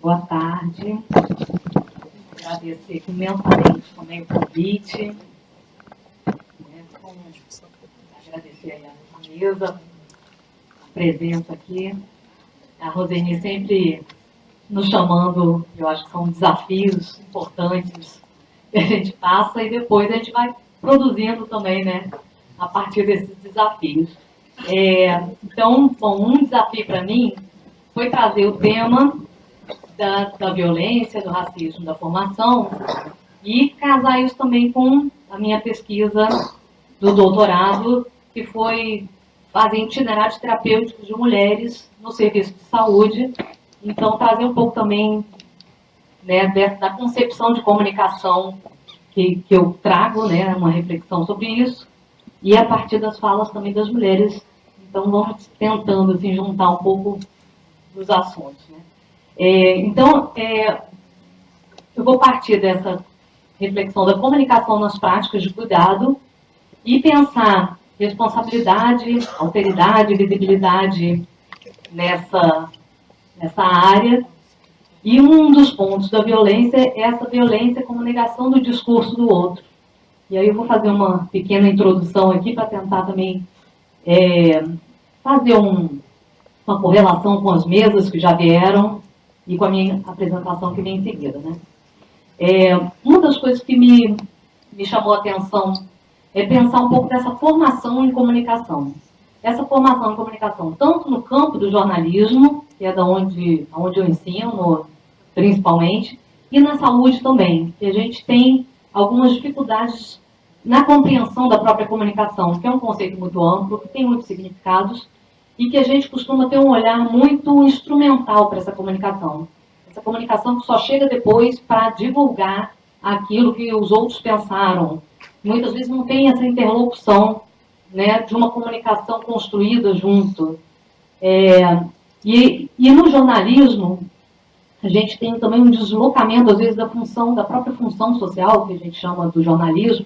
Boa tarde. Agradecer imensamente também o convite. Agradecer a mesa, a presença aqui. A Roseni sempre nos chamando, eu acho que são desafios importantes que a gente passa e depois a gente vai produzindo também, né, a partir desses desafios. Então, bom, um desafio para mim foi trazer o tema da violência, do racismo, da formação e casar isso também com a minha pesquisa do doutorado, que foi fazer itinerários terapêuticos de mulheres no serviço de saúde. Então, trazer um pouco também, né, da concepção de comunicação que eu trago, né, uma reflexão sobre isso, e a partir das falas também das mulheres. Então, vamos tentando assim, juntar um pouco dos assuntos. Né? Eu vou partir dessa reflexão da comunicação nas práticas de cuidado e pensar responsabilidade, alteridade, visibilidade nessa área. E um dos pontos da violência é essa violência como negação do discurso do outro. E aí eu vou fazer uma pequena introdução aqui para tentar também fazer uma correlação com as mesas que já vieram e com a minha apresentação que vem em seguida. Né? Uma das coisas que me chamou a atenção é pensar um pouco dessa formação em comunicação. Essa formação em comunicação, tanto no campo do jornalismo, que é onde eu ensino, principalmente, e na saúde também, que a gente tem algumas dificuldades na compreensão da própria comunicação, que é um conceito muito amplo, que tem muitos significados, e que a gente costuma ter um olhar muito instrumental para essa comunicação. Essa comunicação que só chega depois para divulgar aquilo que os outros pensaram. Muitas vezes não tem essa interlocução, né, de uma comunicação construída junto. E no jornalismo, a gente tem também um deslocamento, às vezes, da própria função social, que a gente chama do jornalismo,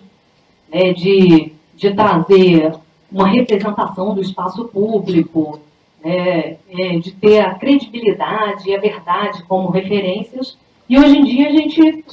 de trazer uma representação do espaço público, de ter a credibilidade e a verdade como referências. E hoje em dia a gente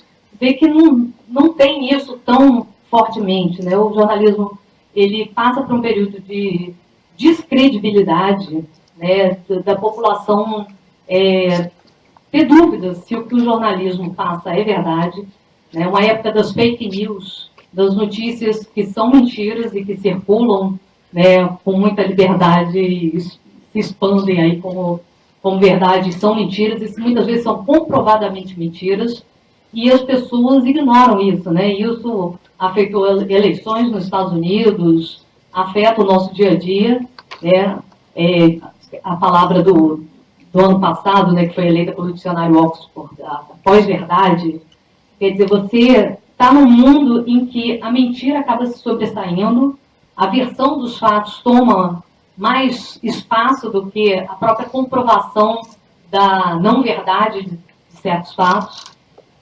vê que não tem isso tão fortemente. Né? O jornalismo ele passa por um período de descredibilidade, né, da população ter dúvidas se o que o jornalismo passa é verdade. Né? Uma época das fake news, das notícias que são mentiras e que circulam, né, com muita liberdade e se expandem aí como verdade, são mentiras e muitas vezes são comprovadamente mentiras e as pessoas ignoram isso. Né? Isso afetou eleições nos Estados Unidos, afeta o nosso dia a dia. A palavra do ano passado, né, que foi eleita pelo dicionário Oxford, a pós-verdade, quer dizer, você está num mundo em que a mentira acaba se sobressaindo, a versão dos fatos toma mais espaço do que a própria comprovação da não-verdade de certos fatos,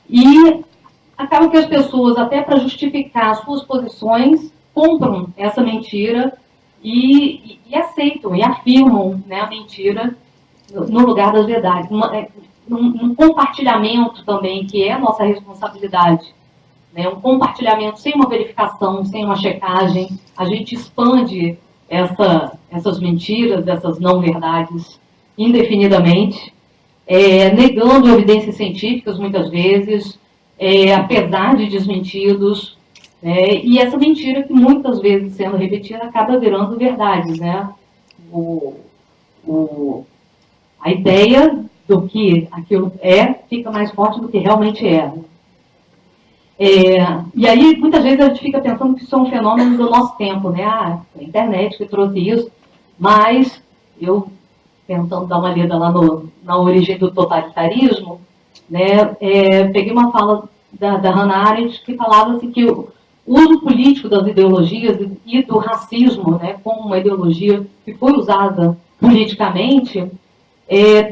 e acaba que as pessoas, até para justificar suas posições, compram essa mentira e aceitam, e afirmam, né, a mentira no lugar das verdades. Um compartilhamento também, que é a nossa responsabilidade. Né, um compartilhamento sem uma verificação, sem uma checagem, a gente expande essas mentiras, essas não-verdades indefinidamente, negando evidências científicas muitas vezes, apesar de desmentidos, e essa mentira que muitas vezes sendo repetida acaba virando verdades. Né? A ideia do que aquilo fica mais forte do que realmente é. E aí, muitas vezes, a gente fica pensando que isso é um fenômeno do nosso tempo, né? A internet que trouxe isso, mas eu, tentando dar uma lida lá na origem do totalitarismo, né, peguei uma fala da Hannah Arendt que falava assim, que o uso político das ideologias e do racismo, né, como uma ideologia que foi usada politicamente,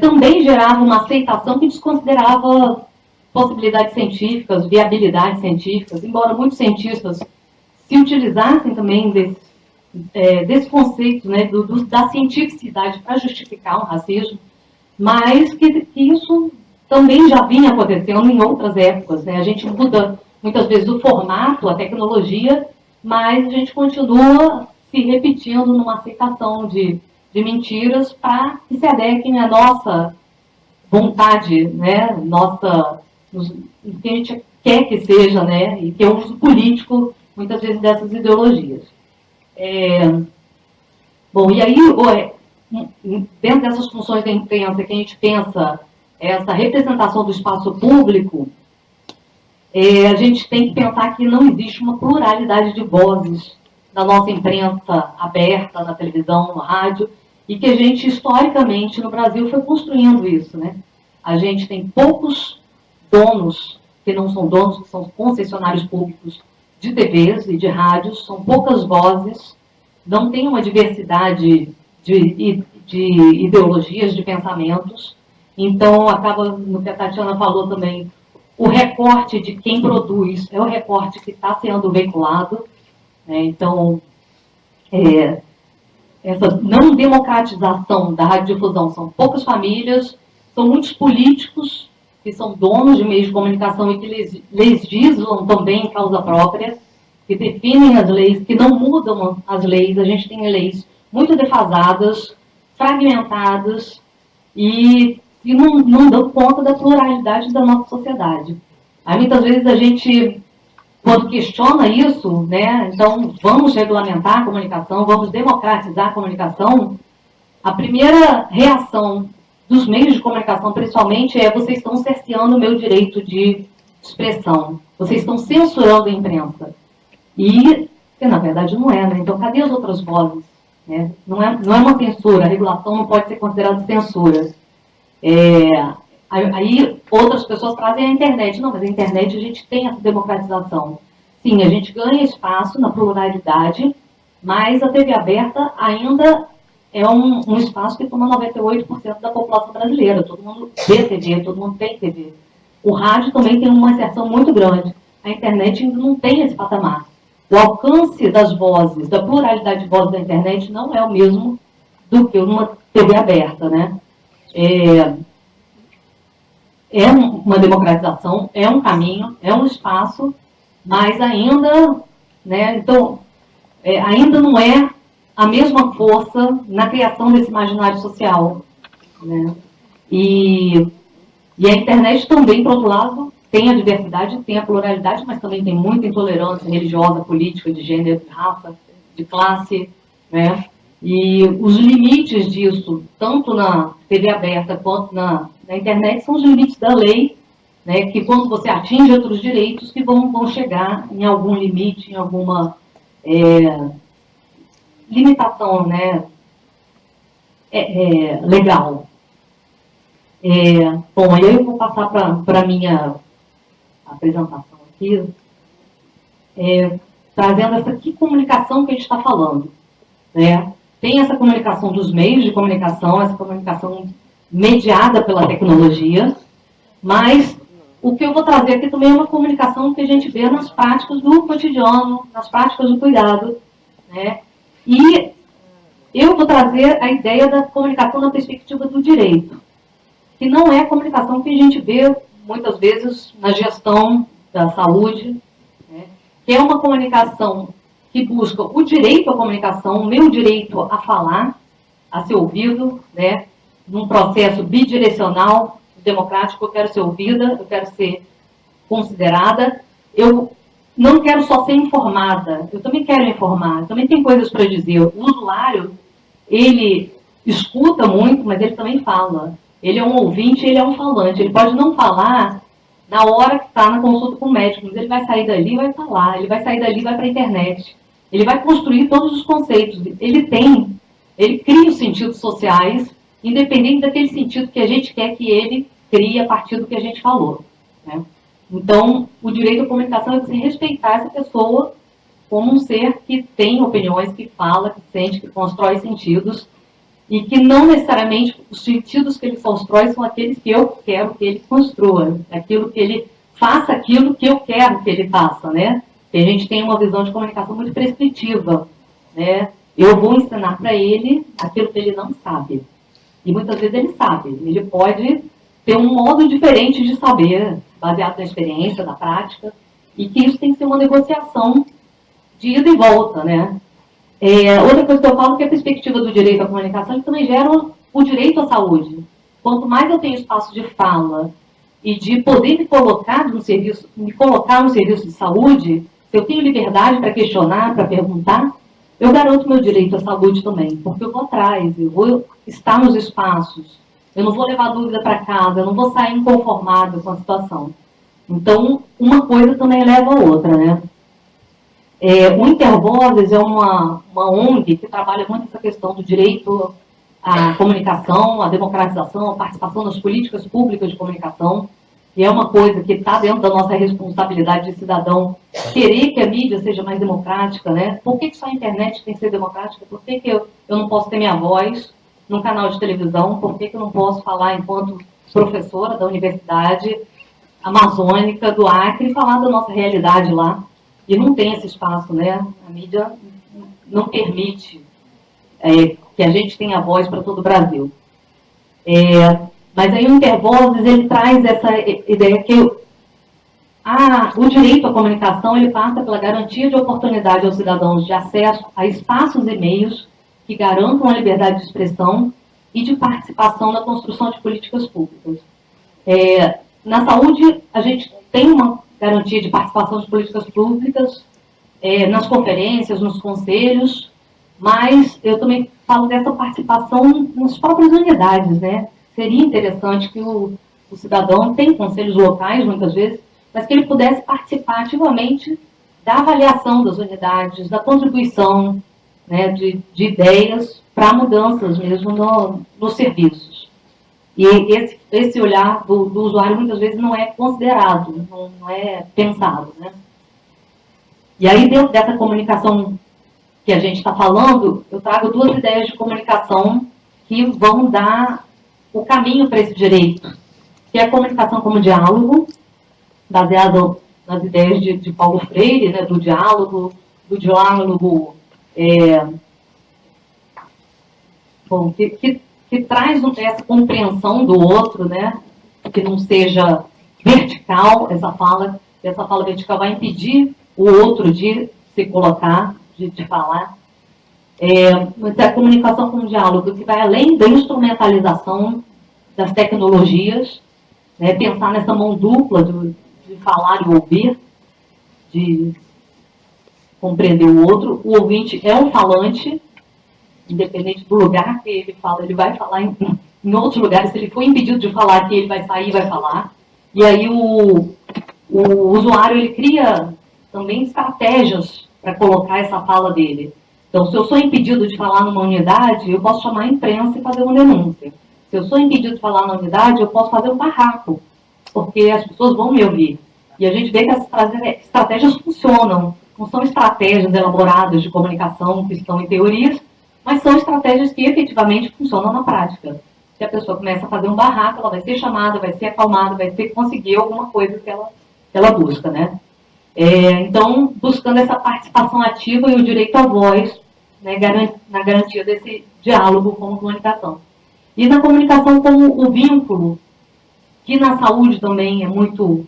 também gerava uma aceitação que desconsiderava possibilidades científicas, viabilidades científicas, embora muitos cientistas se utilizassem também desse conceito, né, da cientificidade para justificar um racismo, mas que isso também já vinha acontecendo em outras épocas, né? A gente muda, muitas vezes, o formato, a tecnologia, mas a gente continua se repetindo numa aceitação de mentiras para que se adequem à nossa vontade, né? Nossa, o que a gente quer que seja, né? E que é o uso político, muitas vezes, dessas ideologias. Bom, e aí, dentro dessas funções da imprensa que a gente pensa essa representação do espaço público, a gente tem que pensar que não existe uma pluralidade de vozes na nossa imprensa aberta, na televisão, no rádio, e que a gente, historicamente, no Brasil, foi construindo isso, né? A gente tem poucos donos, que não são donos, que são concessionários públicos de TVs e de rádios, são poucas vozes, não tem uma diversidade de ideologias, de pensamentos. Então, acaba, no que a Tatiana falou também, o recorte de quem produz é o recorte que está sendo veiculado, né? Então, essa não democratização da radiodifusão, são poucas famílias, são muitos políticos que são donos de meios de comunicação e que legislam também em causa própria, que definem as leis, que não mudam as leis. A gente tem leis muito defasadas, fragmentadas e não dão conta da pluralidade da nossa sociedade. Aí, muitas vezes, a gente, quando questiona isso, né, então vamos regulamentar a comunicação, vamos democratizar a comunicação, a primeira reação dos meios de comunicação, principalmente, vocês estão cerceando o meu direito de expressão, vocês estão censurando a imprensa. E, na verdade, não é, né? Então, cadê as outras vozes? Né? Não é uma censura, a regulação não pode ser considerada censura. Aí, outras pessoas trazem a internet. Não, mas a internet a gente tem essa democratização. Sim, a gente ganha espaço na pluralidade, mas a TV aberta ainda é um espaço que toma 98% da população brasileira. Todo mundo vê TV, todo mundo tem TV. O rádio também tem uma inserção muito grande. A internet ainda não tem esse patamar. O alcance das vozes, da pluralidade de vozes da internet não é o mesmo do que uma TV aberta, né? É uma democratização, é um caminho, é um espaço, mas ainda, né, então, ainda não é a mesma força na criação desse imaginário social, né? E a internet também, por outro lado, tem a diversidade, tem a pluralidade, mas também tem muita intolerância religiosa, política, de gênero, de raça, de classe, né? E os limites disso, tanto na TV aberta quanto na internet, são os limites da lei, né? Que quando você atinge outros direitos, que vão chegar em algum limite, em alguma limitação, né? Legal. Bom, aí eu vou passar para a minha apresentação aqui, trazendo essa que comunicação que a gente está falando, né? Tem essa comunicação dos meios de comunicação, essa comunicação mediada pela tecnologia, mas o que eu vou trazer aqui também é uma comunicação que a gente vê nas práticas do cotidiano, nas práticas do cuidado, né? E eu vou trazer a ideia da comunicação na perspectiva do direito, que não é a comunicação que a gente vê muitas vezes na gestão da saúde, né? Que é uma comunicação que busca o direito à comunicação, o meu direito a falar, a ser ouvido, né? Num processo bidirecional, democrático, eu quero ser ouvida, eu quero ser considerada, eu não quero só ser informada, eu também quero informar, eu também tenho coisas para dizer. O usuário, ele escuta muito, mas ele também fala. Ele é um ouvinte, ele é um falante. Ele pode não falar na hora que está na consulta com o médico, mas ele vai sair dali e vai falar. Ele vai sair dali e vai para a internet. Ele vai construir todos os conceitos. Ele cria os sentidos sociais, independente daquele sentido que a gente quer que ele crie a partir do que a gente falou, né? Então, o direito à comunicação é você respeitar essa pessoa como um ser que tem opiniões, que fala, que sente, que constrói sentidos, e que não necessariamente os sentidos que ele constrói são aqueles que eu quero que ele construa, aquilo que ele faça aquilo que eu quero que ele faça, né? E a gente tem uma visão de comunicação muito prescritiva, né? Eu vou ensinar para ele aquilo que ele não sabe. E muitas vezes ele sabe, ele pode ter um modo diferente de saber, baseado na experiência, na prática, e que isso tem que ser uma negociação de ida e volta, né? Outra coisa que eu falo é que a perspectiva do direito à comunicação também gera o direito à saúde. Quanto mais eu tenho espaço de fala e de poder me colocar no serviço de saúde, se eu tenho liberdade para questionar, para perguntar, eu garanto meu direito à saúde também, porque eu vou atrás, eu vou estar nos espaços, eu não vou levar dúvida para casa, eu não vou sair inconformado com a situação. Então, uma coisa também leva a outra, né? O Intervozes é uma ONG que trabalha muito essa questão do direito à comunicação, à democratização, à participação nas políticas públicas de comunicação, e é uma coisa que está dentro da nossa responsabilidade de cidadão, querer que a mídia seja mais democrática, né? Por que só a internet tem que ser democrática? Por que eu não posso ter minha voz num canal de televisão? Por que eu não posso falar enquanto professora da Universidade Amazônica do Acre e falar da nossa realidade lá? E não tem esse espaço, né? A mídia não permite que a gente tenha voz para todo o Brasil. Mas aí o Intervozes, ele traz essa ideia que o direito à comunicação, ele passa pela garantia de oportunidade aos cidadãos de acesso a espaços e meios que garantam a liberdade de expressão e de participação na construção de políticas públicas. Na saúde, a gente tem uma garantia de participação de políticas públicas nas conferências, nos conselhos, mas eu também falo dessa participação nas próprias unidades, né? Seria interessante que o cidadão tem conselhos locais, muitas vezes, mas que ele pudesse participar ativamente da avaliação das unidades, da contribuição, né, de ideias para mudanças mesmo nos serviços. E esse olhar do usuário muitas vezes não é considerado, não é pensado, né? E aí, dentro dessa comunicação que a gente está falando, eu trago duas ideias de comunicação que vão dar o caminho para esse direito, que é a comunicação como diálogo, baseado nas ideias de Paulo Freire, né, do diálogo que traz essa compreensão do outro, né, que não seja vertical, essa fala vertical vai impedir o outro de se colocar, de falar. Mas é a comunicação com o diálogo, que vai além da instrumentalização das tecnologias, né, pensar nessa mão dupla de falar e ouvir, de compreender o outro. O ouvinte é um falante, independente do lugar que ele fala, ele vai falar em outros lugares. Se ele for impedido de falar aqui, ele vai sair e vai falar. E aí o usuário, ele cria também estratégias para colocar essa fala dele. Então, se eu sou impedido de falar numa unidade, eu posso chamar a imprensa e fazer uma denúncia. Se eu sou impedido de falar na unidade, eu posso fazer um barraco, porque as pessoas vão me ouvir. E a gente vê que as estratégias funcionam. Não são estratégias elaboradas de comunicação que estão em teorias, mas são estratégias que efetivamente funcionam na prática. Se a pessoa começa a fazer um barraco, ela vai ser chamada, vai ser acalmada, vai ter que conseguir alguma coisa que ela busca, né? Então, buscando essa participação ativa e o direito à voz, né, na garantia desse diálogo como comunicação. E na comunicação como o vínculo, que na saúde também é muito,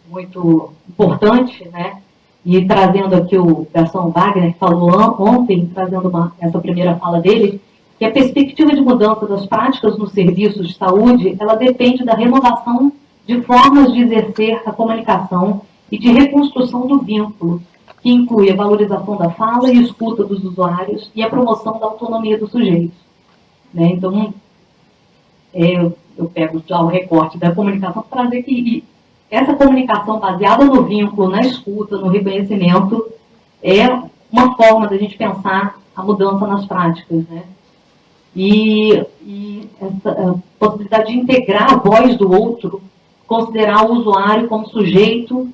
muito importante, né? E trazendo aqui o Gaston Wagner, que falou ontem, trazendo essa primeira fala dele, que a perspectiva de mudança das práticas nos serviços de saúde, ela depende da renovação de formas de exercer a comunicação e de reconstrução do vínculo, que inclui a valorização da fala e escuta dos usuários e a promoção da autonomia dos sujeitos. Né? Então, eu pego já o recorte da comunicação para trazer que essa comunicação baseada no vínculo, na escuta, no reconhecimento, é uma forma da gente pensar a mudança nas práticas, né? E essa possibilidade de integrar a voz do outro, considerar o usuário como sujeito,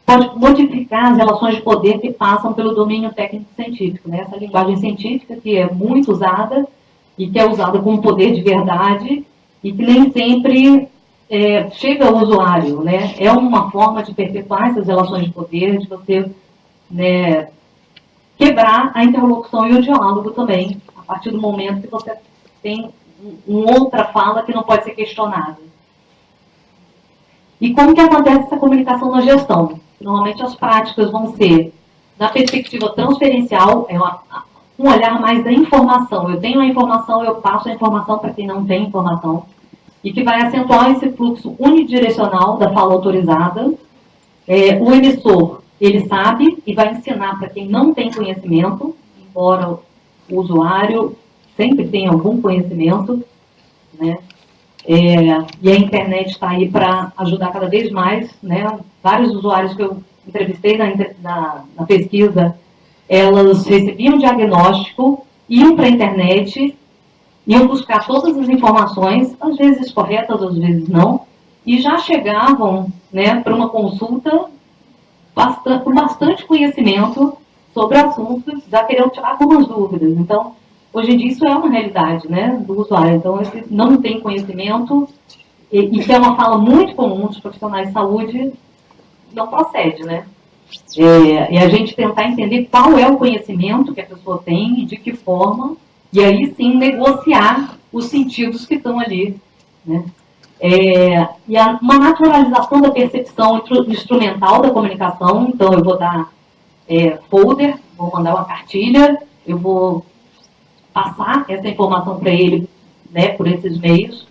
pode modificar as relações de poder que passam pelo domínio técnico-científico, né? Essa linguagem científica que é muito usada e que é usada como poder de verdade e que nem sempre chega ao usuário, né? É uma forma de perpetuar essas relações de poder, de você, né, quebrar a interlocução e o diálogo também, a partir do momento que você tem uma outra fala que não pode ser questionada. E como que acontece essa comunicação na gestão? Normalmente as práticas vão ser, na perspectiva transferencial, um olhar mais da informação. Eu tenho a informação, eu passo a informação para quem não tem informação, e que vai acentuar esse fluxo unidirecional da fala autorizada. O emissor, ele sabe e vai ensinar para quem não tem conhecimento, embora o usuário sempre tenha algum conhecimento, né? E a internet está aí para ajudar cada vez mais, né? Vários usuários que eu entrevistei na pesquisa, elas recebiam diagnóstico, iam para a internet, iam buscar todas as informações, às vezes corretas, às vezes não, e já chegavam, né, para uma consulta com bastante conhecimento sobre assuntos, já queriam tirar algumas dúvidas. Então, hoje em dia isso é uma realidade, né, do usuário. Então, esse não tem conhecimento, e que é uma fala muito comum dos profissionais de saúde, não procede, né? E a gente tentar entender qual é o conhecimento que a pessoa tem e de que forma, e aí sim negociar os sentidos que estão ali, né? Uma naturalização da percepção instrumental da comunicação. Então eu vou dar folder, vou mandar uma cartilha, eu vou passar essa informação para ele, né, por esses meios,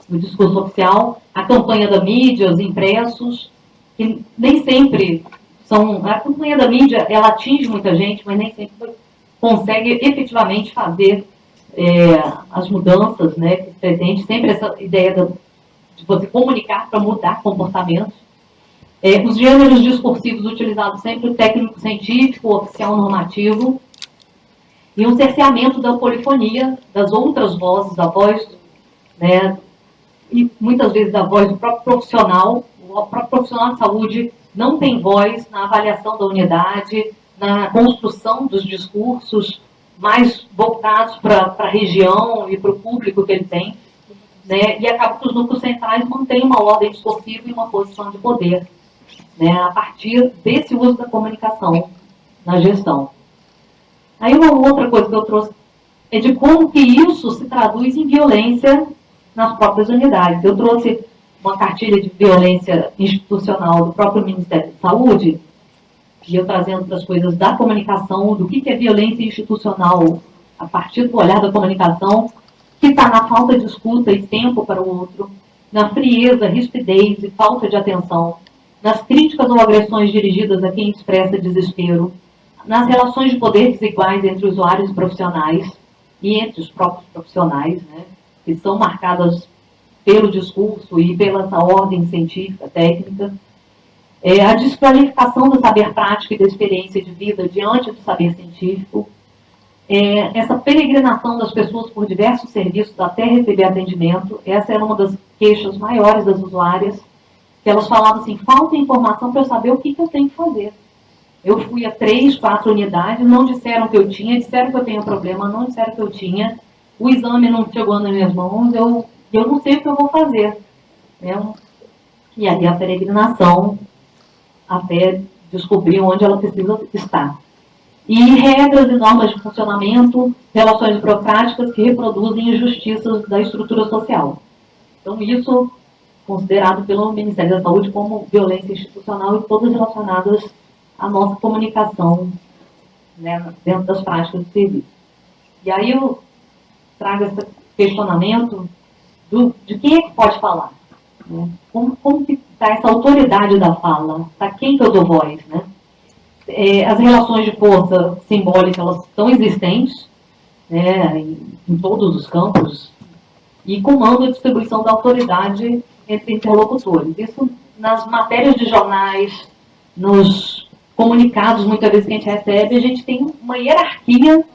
no discurso oficial, a campanha da mídia, os impressos, que nem sempre são... A campanha da mídia, ela atinge muita gente, mas nem sempre consegue efetivamente fazer as mudanças, né, que pretende sempre essa ideia de você comunicar para mudar comportamentos. Os gêneros discursivos utilizados sempre o técnico científico, o oficial normativo, e um cerceamento da polifonia, das outras vozes, da voz, né, e muitas vezes da voz do próprio profissional. O próprio profissional de saúde não tem voz na avaliação da unidade, na construção dos discursos mais voltados para a região e para o público que ele tem, né, e acaba que os núcleos centrais mantêm uma ordem discursiva e uma posição de poder, né, a partir desse uso da comunicação na gestão. Aí uma outra coisa que eu trouxe é de como que isso se traduz em violência nas próprias unidades. Eu trouxe uma cartilha de violência institucional do próprio Ministério da Saúde, e eu trazendo para as coisas da comunicação, do que é violência institucional a partir do olhar da comunicação, que está na falta de escuta e tempo para o outro, na frieza, rispidez e falta de atenção, nas críticas ou agressões dirigidas a quem expressa desespero, nas relações de poder desiguais entre usuários e profissionais, e entre os próprios profissionais, né, que são marcadas pelo discurso e pela essa ordem científica, técnica, a desqualificação do saber prático e da experiência de vida diante do saber científico, essa peregrinação das pessoas por diversos serviços até receber atendimento. Essa era uma das queixas maiores das usuárias, que elas falavam assim: falta informação para eu saber o que eu tenho que fazer. Eu fui a 3, 4 unidades, não disseram que eu tinha, disseram que eu tenho problema, não disseram que eu tinha, o exame não chegou nas minhas mãos, eu não sei o que eu vou fazer. E aí a peregrinação até descobrir onde ela precisa estar. E regras e normas de funcionamento, relações burocráticas que reproduzem injustiças da estrutura social. Então, isso considerado pelo Ministério da Saúde como violência institucional, e todas relacionadas à nossa comunicação, né, dentro das práticas de serviço. E aí eu trago esse questionamento de quem é que pode falar, né? Como que está essa autoridade da fala? Para quem que eu dou voz, né? As relações de força simbólica, elas estão existentes, né, em todos os campos, e comando a distribuição da autoridade entre interlocutores. Isso nas matérias de jornais, nos comunicados, muitas vezes que a gente recebe, a gente tem uma hierarquia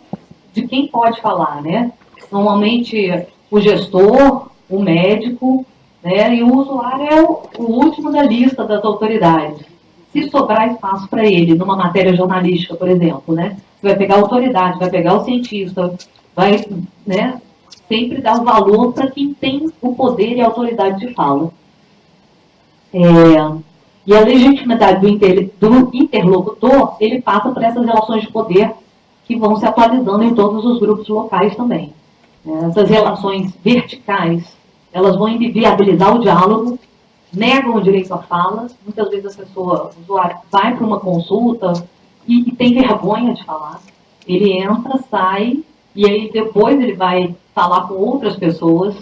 de quem pode falar, né? Normalmente o gestor, o médico, né, e o usuário é o último da lista das autoridades. Se sobrar espaço para ele, numa matéria jornalística, por exemplo, né, você vai pegar a autoridade, vai pegar o cientista, vai, né, sempre dar o valor para quem tem o poder e a autoridade de fala. E a legitimidade do interlocutor, ele passa por essas relações de poder que vão se atualizando em todos os grupos locais também. Essas relações verticais, elas vão inviabilizar o diálogo, negam o direito à fala. Muitas vezes a pessoa, o usuário, vai para uma consulta e tem vergonha de falar. Ele entra, sai, e aí depois ele vai falar com outras pessoas.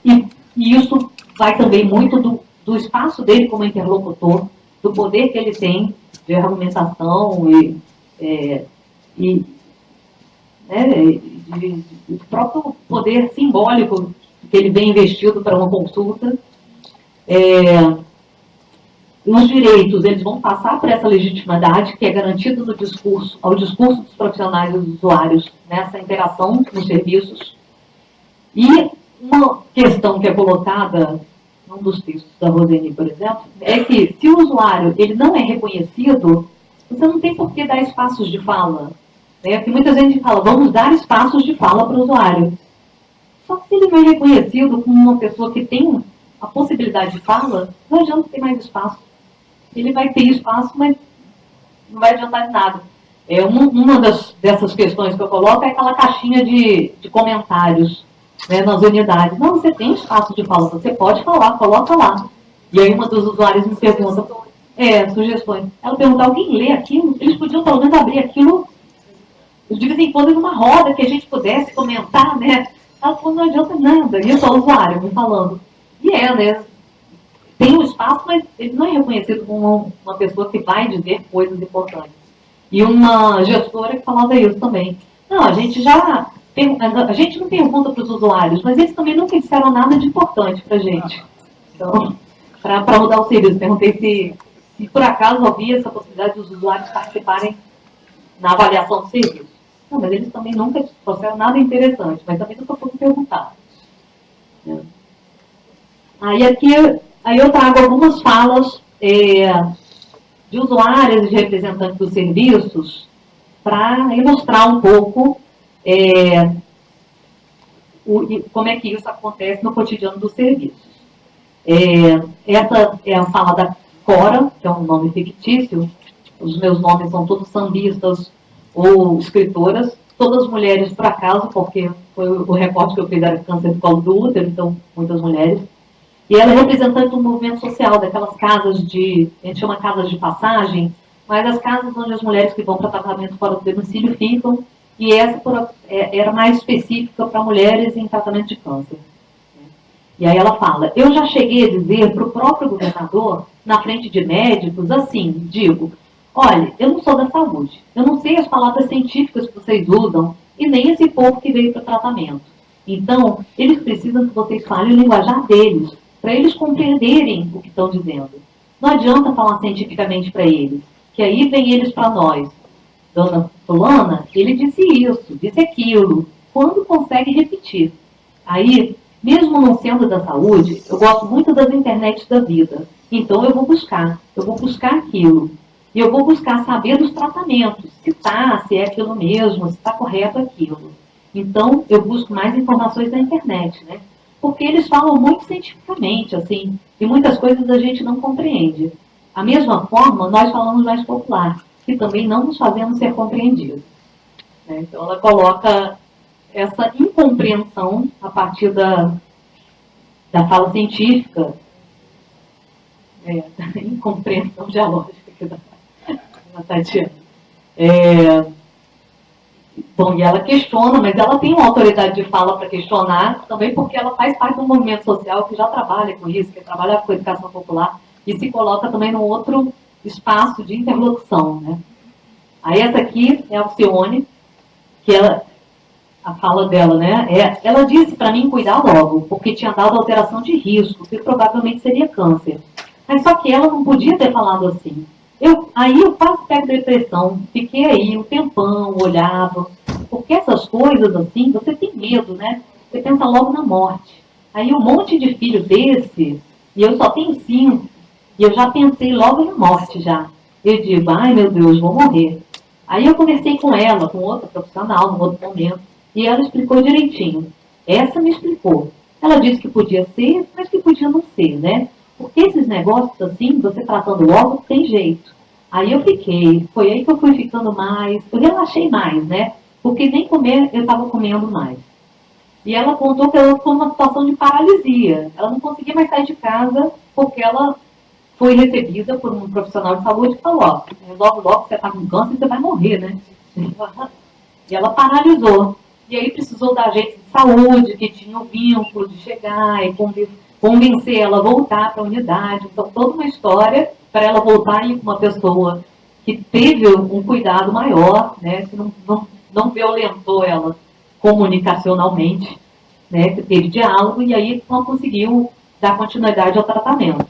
E isso vai também muito do espaço dele como interlocutor, do poder que ele tem de argumentação e né, do próprio poder simbólico que ele vem investido para uma consulta. Os direitos, eles vão passar por essa legitimidade que é garantida no discurso, ao discurso dos profissionais e dos usuários nessa interação nos serviços. E uma questão que é colocada num dos textos da Roseni, por exemplo, é que se o usuário ele não é reconhecido, você não tem por que dar espaços de fala. Né? Porque muita gente fala, vamos dar espaços de fala para o usuário. Só que se ele não é reconhecido como uma pessoa que tem a possibilidade de fala, não adianta ter mais espaço. Ele vai ter espaço, mas não vai adiantar de nada. Uma dessas questões que eu coloco é aquela caixinha de comentários, né, nas unidades. Não, você tem espaço de fala, você pode falar, coloca lá. E aí uma dos usuários me pergunta, sugestões. Ela pergunta, alguém lê aquilo? Eles podiam pelo menos abrir aquilo de vez em quando numa roda que a gente pudesse comentar, né? Ela falou, não adianta nada. E eu sou o usuário me falando. E né? Tem um espaço, mas ele não é reconhecido como uma pessoa que vai dizer coisas importantes. E uma gestora que falava isso também. Não, a gente não pergunta para os usuários, mas eles também nunca disseram nada de importante para a gente. Então, para mudar o serviço, perguntei se por acaso havia essa possibilidade dos usuários participarem na avaliação do serviço. Não, mas eles também nunca trouxeram nada interessante, mas também nunca foram perguntar. Aí eu trago algumas falas de usuários e de representantes dos serviços para ilustrar um pouco como é que isso acontece no cotidiano dos serviços. Essa é a fala da Cora, que é um nome fictício. Os meus nomes são todos sambistas ou escritoras, todas mulheres por acaso, porque foi o recorte que eu fiz, era câncer do colo do útero, então muitas mulheres. E ela é representante do movimento social, daquelas casas a gente chama casas de passagem, mas as casas onde as mulheres que vão para tratamento fora do domicílio ficam, e essa era mais específica para mulheres em tratamento de câncer. E aí ela fala, eu já cheguei a dizer para o próprio governador, na frente de médicos, assim, digo, olha, eu não sou da saúde, eu não sei as palavras científicas que vocês usam, e nem esse povo que veio para o tratamento. Então, eles precisam que vocês falem o linguajar deles, para eles compreenderem o que estão dizendo. Não adianta falar cientificamente para eles, que aí vem eles para nós. Dona fulana, ele disse isso, disse aquilo, quando consegue repetir. Aí, mesmo não sendo da saúde, eu gosto muito das internets da vida. Então eu vou buscar aquilo. E eu vou buscar saber dos tratamentos, se é aquilo mesmo, se está correto aquilo. Então eu busco mais informações na internet, né? Porque eles falam muito cientificamente, assim, e muitas coisas a gente não compreende. Da mesma forma, nós falamos mais popular, que também não nos fazemos ser compreendidos. Né? Então ela coloca essa incompreensão a partir da fala científica, da incompreensão dialógica que da Tatiana. Bom, e ela questiona, mas ela tem uma autoridade de fala para questionar, também porque ela faz parte de um movimento social que já trabalha com isso, que trabalha com a educação popular, e se coloca também num outro espaço de interlocução. Né? Aí essa aqui é a Alcione, que a fala dela, né? Ela disse para mim cuidar logo, porque tinha dado alteração de risco, que provavelmente seria câncer. Mas só que ela não podia ter falado assim. Aí eu quase pego depressão, fiquei aí um tempão, olhava, porque essas coisas assim, você tem medo, né? Você pensa logo na morte. Aí um monte de filho desse, e eu só tenho 5, e eu já pensei logo na morte já. Eu digo, ai meu Deus, vou morrer. Aí eu conversei com ela, com outra profissional, num outro momento, e ela explicou direitinho. Essa me explicou. Ela disse que podia ser, mas que podia não ser, né? Porque esses negócios assim, você tratando logo, tem jeito. Aí eu fiquei, foi aí que eu fui ficando mais, eu relaxei mais, né? Porque nem comer eu estava comendo mais. E ela contou que ela ficou numa situação de paralisia. Ela não conseguia mais sair de casa porque ela foi recebida por um profissional de saúde que falou, ó, resolve logo que você está com câncer e você vai morrer, né? E ela paralisou. E aí precisou da agente de saúde, que tinha o vínculo de chegar e convencer ela a voltar para a unidade. Então, toda uma história para ela voltar em uma pessoa que teve um cuidado maior, né, que não violentou ela comunicacionalmente, né, que teve diálogo, e aí ela conseguiu dar continuidade ao tratamento.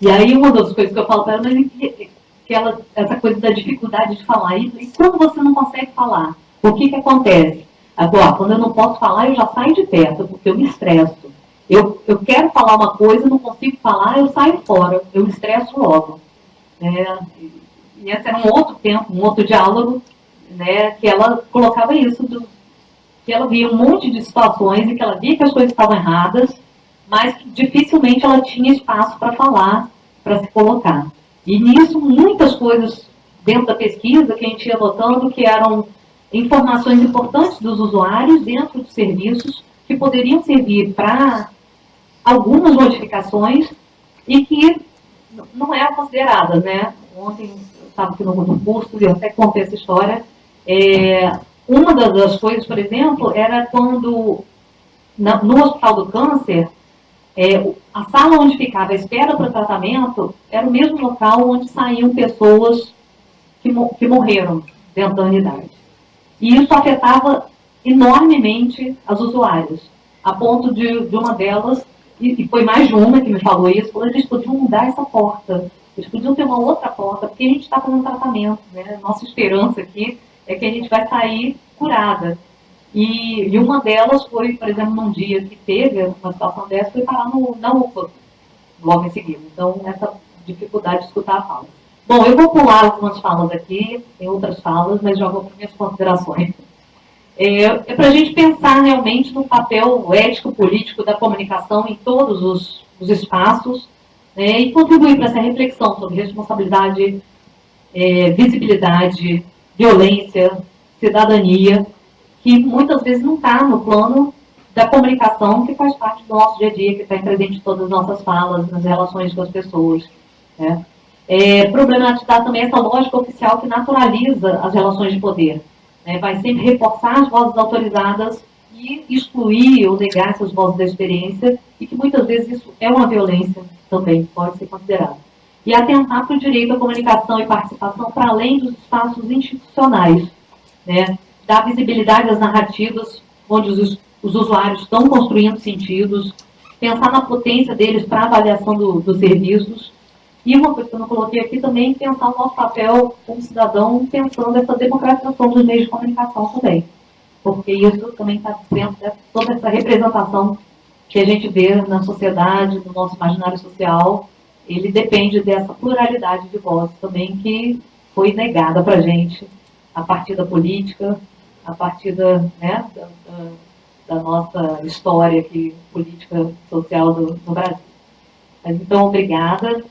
E aí uma das coisas que eu falo para ela, mas essa coisa da dificuldade de falar, e quando você não consegue falar, o que acontece? Agora, quando eu não posso falar, eu já saio de perto, porque eu me estresso. Eu quero falar uma coisa, não consigo falar, eu saio fora, eu me estresso logo. E esse era um outro tempo, um outro diálogo, né, que ela colocava isso, que ela via um monte de situações e que ela via que as coisas estavam erradas, mas que dificilmente ela tinha espaço para falar, para se colocar. E nisso, muitas coisas dentro da pesquisa que a gente ia notando que eram informações importantes dos usuários dentro dos serviços que poderiam servir para algumas modificações e que não eram consideradas, né? Ontem eu estava aqui no curso e eu até contei essa história. Uma das coisas, por exemplo, era quando no Hospital do Câncer, a sala onde ficava a espera para o tratamento era o mesmo local onde saíam pessoas que morreram dentro da unidade. E isso afetava enormemente as usuárias, a ponto de uma delas, e foi mais de uma que me falou isso, falou, eles podiam mudar essa porta, eles podiam ter uma outra porta, porque a gente está fazendo tratamento, né? Nossa esperança aqui é que a gente vai sair curada. E uma delas foi, por exemplo, num dia que teve uma situação dessa, foi parar na UPA, logo em seguida. Então, essa dificuldade de escutar a fala. Bom, eu vou pular algumas falas aqui, tem outras falas, mas já vou para minhas considerações. Para a gente pensar realmente no papel ético-político da comunicação em todos os espaços, né, e contribuir para essa reflexão sobre responsabilidade, visibilidade, violência, cidadania, que muitas vezes não está no plano da comunicação que faz parte do nosso dia a dia, que está presente em todas as nossas falas, nas relações com as pessoas. Né? Problematizar também essa lógica oficial que naturaliza as relações de poder. Né? Vai sempre reforçar as vozes autorizadas e excluir ou negar essas vozes da experiência, e que muitas vezes isso é uma violência também, pode ser considerado. E atentar para o direito à comunicação e participação para além dos espaços institucionais. Né? Dar visibilidade às narrativas onde os usuários estão construindo sentidos, pensar na potência deles para a avaliação dos serviços. E uma coisa que eu não coloquei aqui também, pensar o nosso papel como cidadão, pensando essa democratização dos meios de comunicação também. Porque isso também está dentro de toda essa representação que a gente vê na sociedade, no nosso imaginário social, ele depende dessa pluralidade de vozes também que foi negada para a gente a partir da política, a partir né, da nossa história aqui, política social do Brasil. Mas, então, obrigada.